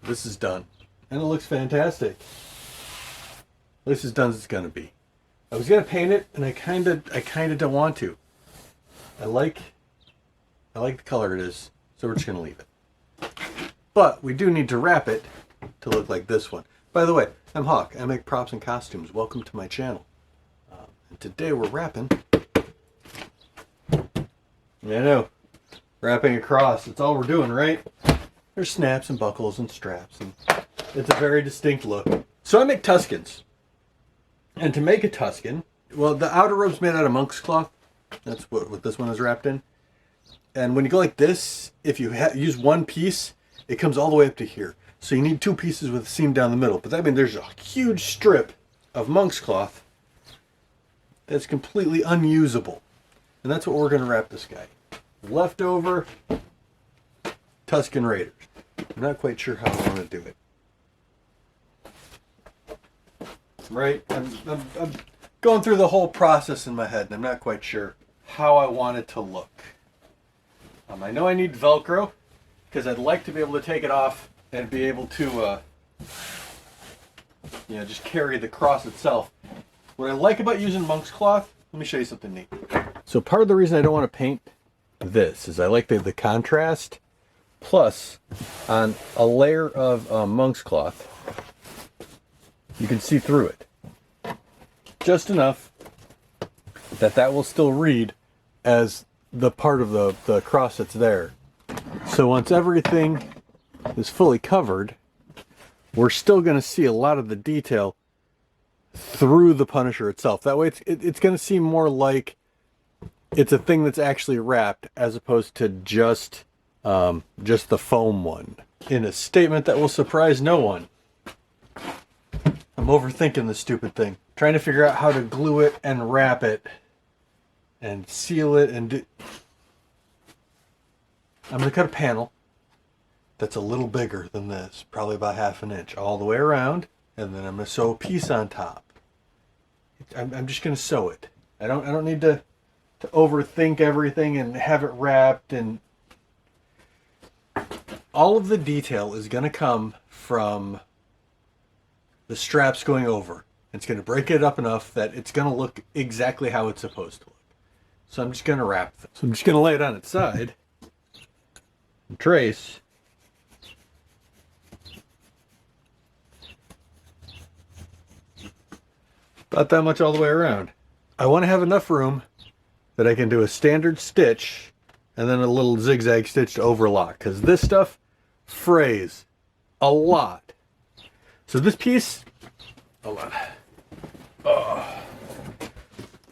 this is done. And it looks fantastic. At least as done as it's gonna be. I was gonna paint it, and I kinda don't want to. I like the color it is, so we're just gonna leave it. But we do need to wrap it to look like this one. By the way, I'm Hawk. I make props and costumes. Welcome to my channel. And today we're wrapping. I know, wrapping across. That's all we're doing, right? There's snaps and buckles and straps, and it's a very distinct look. So I make Tuscans. And to make a Tuscan, well, the outer robe's made out of monk's cloth. That's what this one is wrapped in. And when you go like this, if you use one piece, it comes all the way up to here. So you need two pieces with a seam down the middle. But that means there's a huge strip of monk's cloth that's completely unusable. And that's what we're going to wrap this guy. Leftover Tuscan Raiders. I'm not quite sure how I want to do it. Right? I'm going through the whole process in my head, and I'm not quite sure how I want it to look. I know I need Velcro, because I'd like to be able to take it off and be able to just carry the cross itself. What I like about using monk's cloth, let me show you something neat. So part of the reason I don't want to paint this is I like the contrast, plus on a layer of monk's cloth, you can see through it. Just enough that will still read as the part of the cross that's there. So once everything is fully covered, we're still going to see a lot of the detail through the Punisher itself. That way it's going to seem more like it's a thing that's actually wrapped as opposed to just the foam one. In a statement that will surprise no one, I'm overthinking this stupid thing. Trying to figure out how to glue it and wrap it and seal it and do... I'm going to cut a panel that's a little bigger than this, probably about 1/2 inch, all the way around, and then I'm going to sew a piece on top. I'm just going to sew it. I don't need to overthink everything and have it wrapped, and all of the detail is going to come from the straps going over. It's going to break it up enough that it's going to look exactly how it's supposed to look. So I'm just going to wrap this. So I'm just going to lay it on its side and trace. About that much all the way around. I want to have enough room that I can do a standard stitch and then a little zigzag stitch to overlock, because this stuff frays a lot. So this piece, hold on.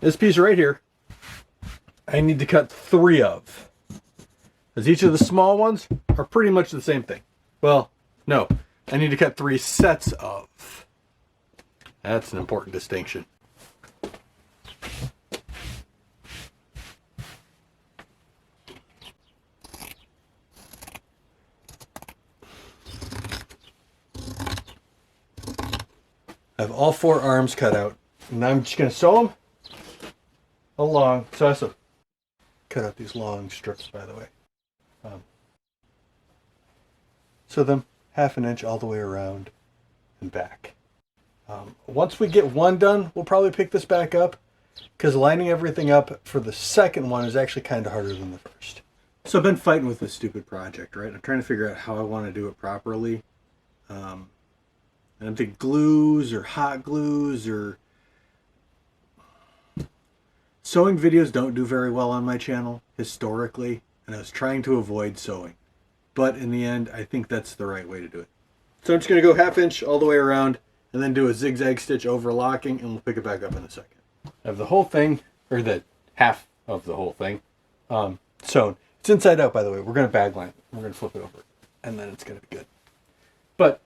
This piece right here, I need to cut 3 of, because each of the small ones are pretty much the same thing. Well, no, I need to cut 3 sets of. That's an important distinction. I have all 4 arms cut out, and I'm just going to sew them along. So I also cut out these long strips, by the way. Sew them 1/2 inch all the way around and back. Once we get one done, we'll probably pick this back up, because lining everything up for the second one is actually kind of harder than the first. So I've been fighting with this stupid project, right? I'm trying to figure out how I want to do it properly. And I'm thinking glues or hot glues or... Sewing videos don't do very well on my channel, historically, and I was trying to avoid sewing. But in the end, I think that's the right way to do it. So I'm just going to go 1/2 inch all the way around, and then do a zigzag stitch overlocking, and we'll pick it back up in a second. I have the whole thing, or the half of the whole thing, sewn. It's inside out, by the way. We're going to bag line it. We're going to flip it over, and then it's going to be good. But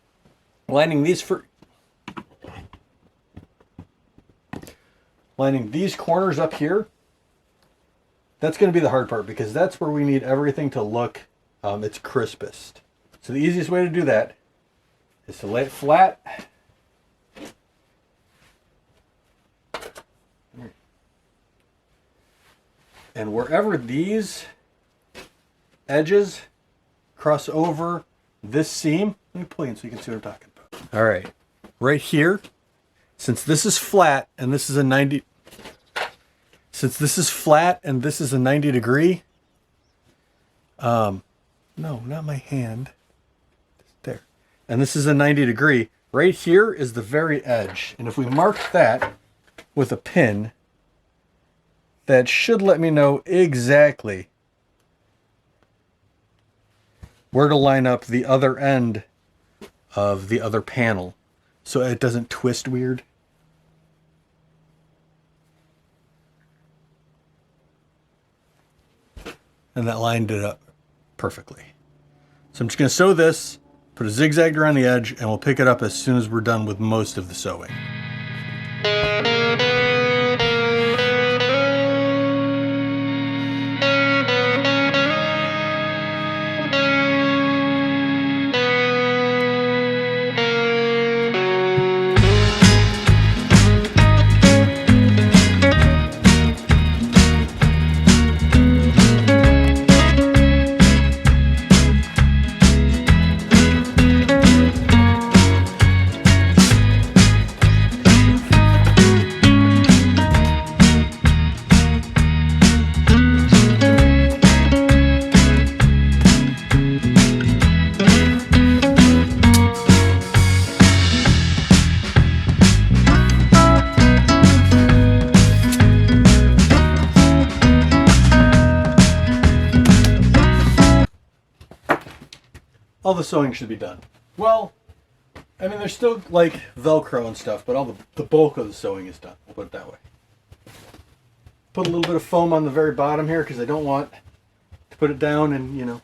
lining these corners up here, that's going to be the hard part, because that's where we need everything to look its crispest. So the easiest way to do that is to lay it flat. And wherever these edges cross over this seam, Let me pull you in so you can see what I'm talking about. All right. Right here, since this is flat and this is a 90... Since this is flat and this is a 90 degree... no, not my hand. There. And this is a 90 degree. Right here is the very edge. And if we mark that with a pin, that should let me know exactly where to line up the other end of the other panel so it doesn't twist weird. And that lined it up perfectly. So I'm just going to sew this, put a zigzag around the edge, and we'll pick it up as soon as we're done with most of the sewing. All the sewing should be done. Well, I mean, there's still like Velcro and stuff, but all the bulk of the sewing is done. We'll put it that way. Put a little bit of foam on the very bottom here because I don't want to put it down and, you know,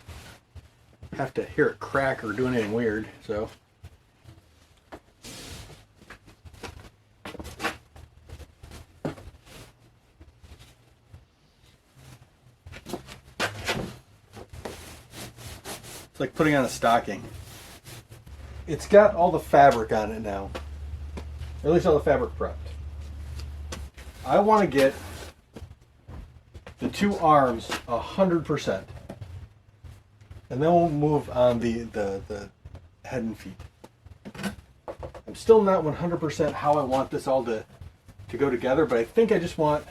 have to hear it crack or do anything weird. So. It's like putting on a stocking. It's got all the fabric on it now. Or at least all the fabric prepped. I want to get the two arms 100%. And then we'll move on the head and feet. I'm still not 100% how I want this all to go together, but I think I just want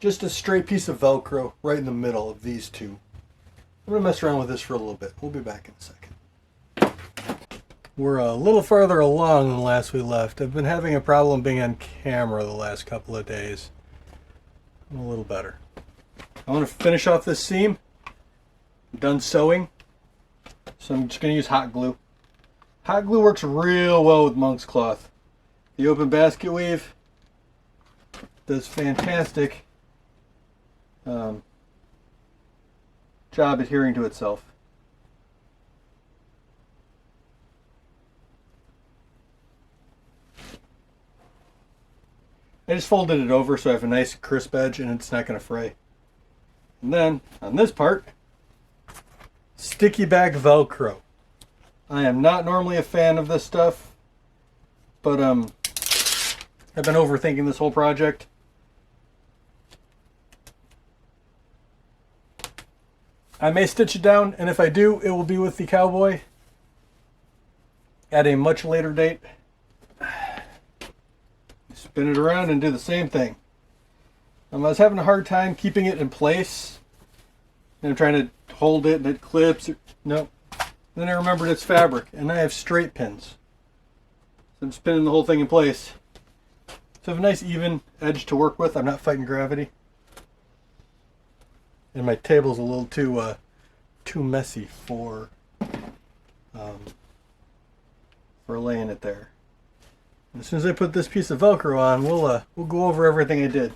just a straight piece of Velcro right in the middle of these two. I'm going to mess around with this for a little bit. We'll be back in a second. We're a little farther along than last we left. I've been having a problem being on camera the last couple of days. I'm a little better. I want to finish off this seam. I'm done sewing. So I'm just going to use hot glue. Hot glue works real well with monk's cloth. The open basket weave does fantastic job adhering to itself. I just folded it over so I have a nice crisp edge and it's not going to fray. And then on this part, sticky back Velcro. I am not normally a fan of this stuff, but I've been overthinking this whole project. I may stitch it down, and if I do, it will be with the cowboy at a much later date. Spin it around and do the same thing. I was having a hard time keeping it in place. And I'm trying to hold it and it clips. Nope. Then I remembered it's fabric, and I have straight pins. So I'm spinning the whole thing in place. So I have a nice even edge to work with. I'm not fighting gravity. And my table's a little too messy for laying it there. And as soon as I put this piece of Velcro on, we'll go over everything I did.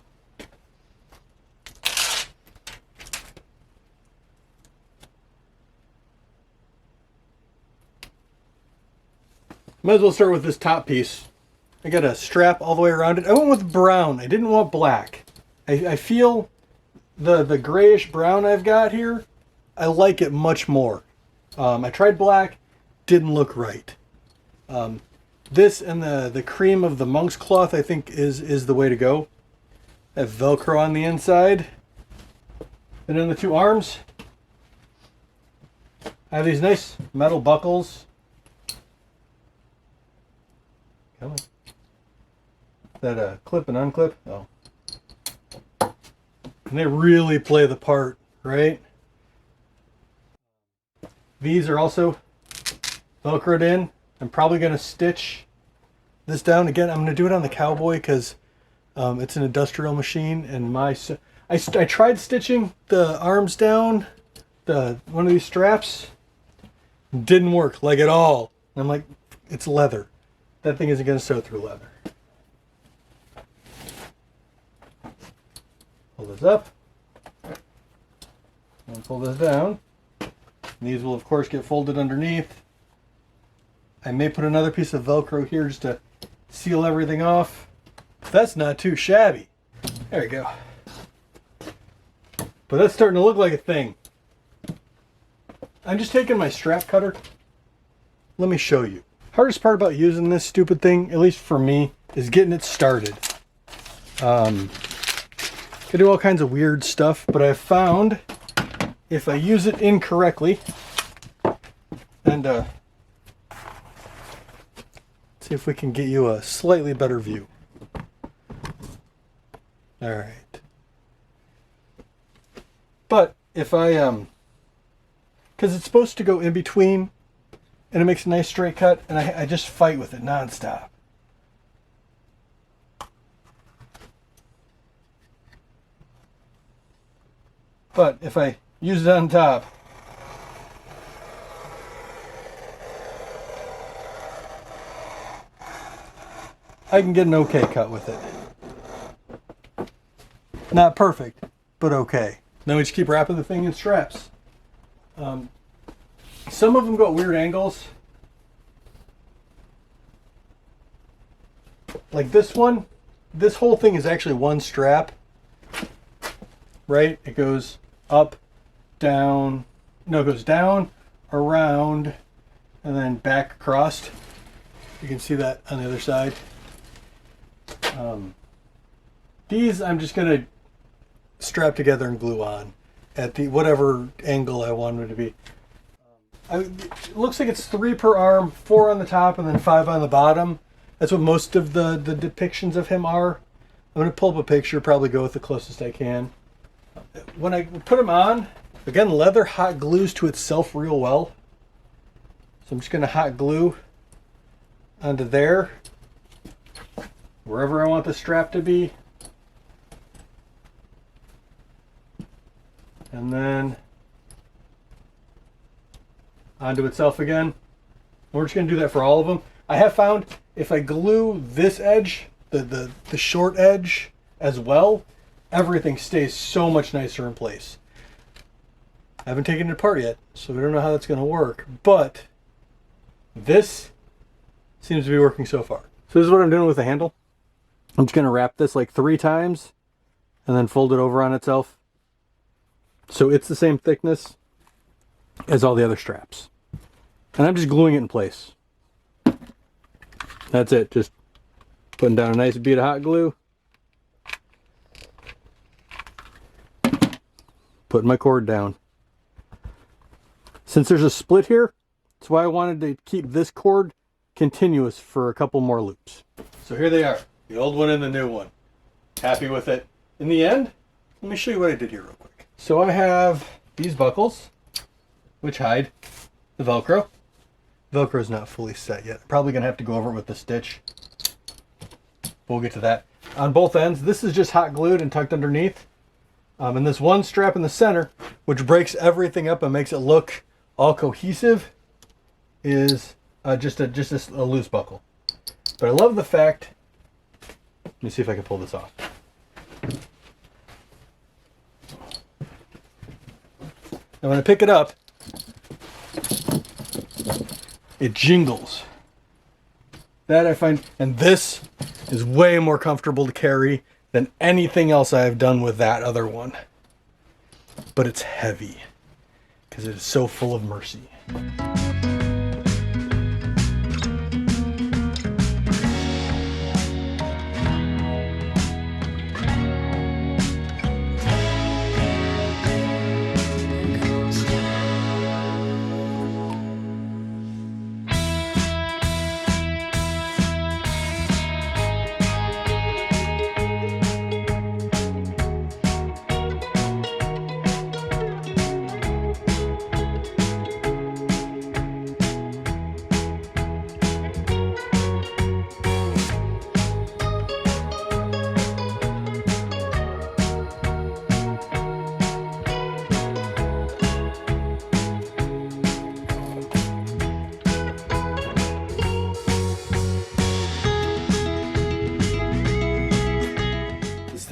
Might as well start with this top piece. I got a strap all the way around it. I went with brown. I didn't want black. I feel the grayish brown I've got here, I like it much more. I tried black, didn't look right. This and the cream of the monk's cloth I think is the way to go. I have Velcro on the inside. And then the two arms, I have these nice metal buckles Come on. Is that a clip and unclip? Oh. And they really play the part, right? These are also Velcroed in. I'm probably going to stitch this down again. I'm going to do it on the Cowboy because it's an industrial machine, and I tried stitching the arms down, one of these straps. Didn't work like at all. I'm like, it's leather. That thing isn't going to sew through leather. Pull this up and pull this down. And these will of course get folded underneath. I may put another piece of Velcro here just to seal everything off. That's not too shabby. There we go. But that's starting to look like a thing. I'm just taking my strap cutter. Let me show you. Hardest part about using this stupid thing, at least for me, is getting it started. I do all kinds of weird stuff, but I've found if I use it incorrectly, and let's see if we can get you a slightly better view. All right. But if I, because it's supposed to go in between, and it makes a nice straight cut, and I just fight with it nonstop. But if I use it on top, I can get an okay cut with it. Not perfect, but okay. Then we just keep wrapping the thing in straps. Some of them go at weird angles. Like this one, this whole thing is actually one strap. Right? It goes up, down, no, it goes down, around, and then back across. You can see that on the other side. These I'm just going to strap together and glue on at the whatever angle I want them to be. It looks like it's 3 per arm, 4 on the top, and then 5 on the bottom. That's what most of the depictions of him are. I'm going to pull up a picture, probably go with the closest I can. When I put them on, again, leather hot glues to itself real well. So I'm just going to hot glue onto there, wherever I want the strap to be. And then onto itself again. We're just going to do that for all of them. I have found if I glue this edge, the short edge as well, everything stays so much nicer in place. I haven't taken it apart yet, so we don't know how that's going to work, but this seems to be working so far. So this is what I'm doing with the handle. I'm just going to wrap this like 3 times and then fold it over on itself. So it's the same thickness as all the other straps. And I'm just gluing it in place. That's it, just putting down a nice bead of hot glue. Putting my cord down. Since there's a split here, that's why I wanted to keep this cord continuous for a couple more loops. So here they are, the old one and the new one. Happy with it. In the end, let me show you what I did here real quick. So I have these buckles, which hide the Velcro. Velcro is not fully set yet. I'm probably going to have to go over it with the stitch. We'll get to that. On both ends, this is just hot glued and tucked underneath. And this one strap in the center, which breaks everything up and makes it look all cohesive, is just a loose buckle. But I love the fact, let me see if I can pull this off. And when I pick it up, it jingles. That I find, and this is way more comfortable to carry than anything else I have done with that other one. But it's heavy because it is so full of mercy.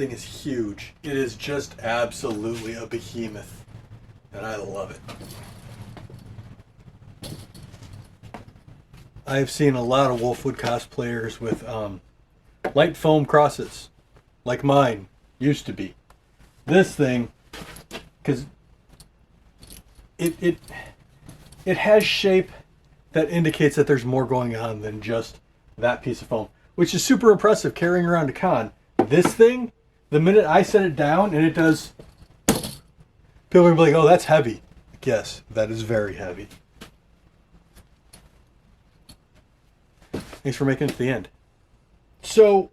thing is huge. It is just absolutely a behemoth. And I love it. I've seen a lot of Wolfwood cosplayers with light foam crosses, like mine used to be. This thing, because it has shape that indicates that there's more going on than just that piece of foam, which is super impressive carrying around a con. This thing, the minute I set it down and it does, people are like, oh, that's heavy. Yes, that is very heavy. Thanks for making it to the end. So,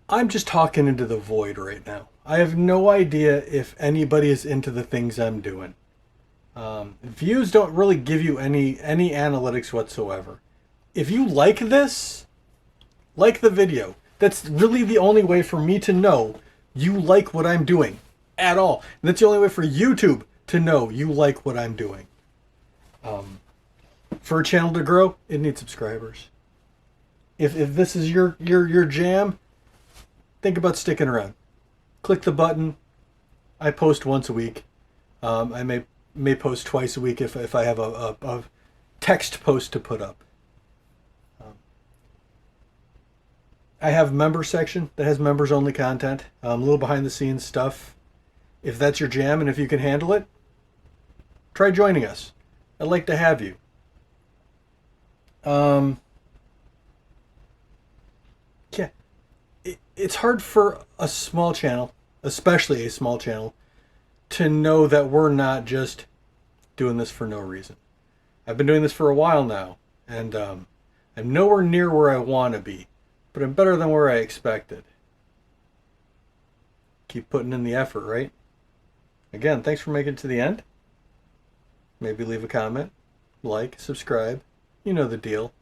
I'm just talking into the void right now. I have no idea if anybody is into the things I'm doing. Views don't really give you any analytics whatsoever. If you like this, like the video. That's really the only way for me to know you like what I'm doing at all. And that's the only way for YouTube to know you like what I'm doing. For a channel to grow, it needs subscribers. If this is your jam, think about sticking around. Click the button. I post once a week. I may post twice a week if I have a text post to put up. I have a member section that has members only content, a little behind the scenes stuff. If that's your jam and if you can handle it, try joining us. I'd like to have you. Yeah, it's hard for a small channel, especially a small channel, to know that we're not just doing this for no reason. I've been doing this for a while now, and I'm nowhere near where I want to be, but I'm better than where I expected. Keep putting in the effort, right? Again, thanks for making it to the end. Maybe leave a comment, like, subscribe. You know the deal.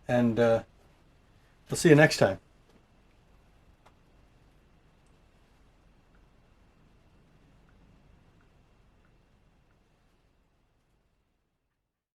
And I'll see you next time.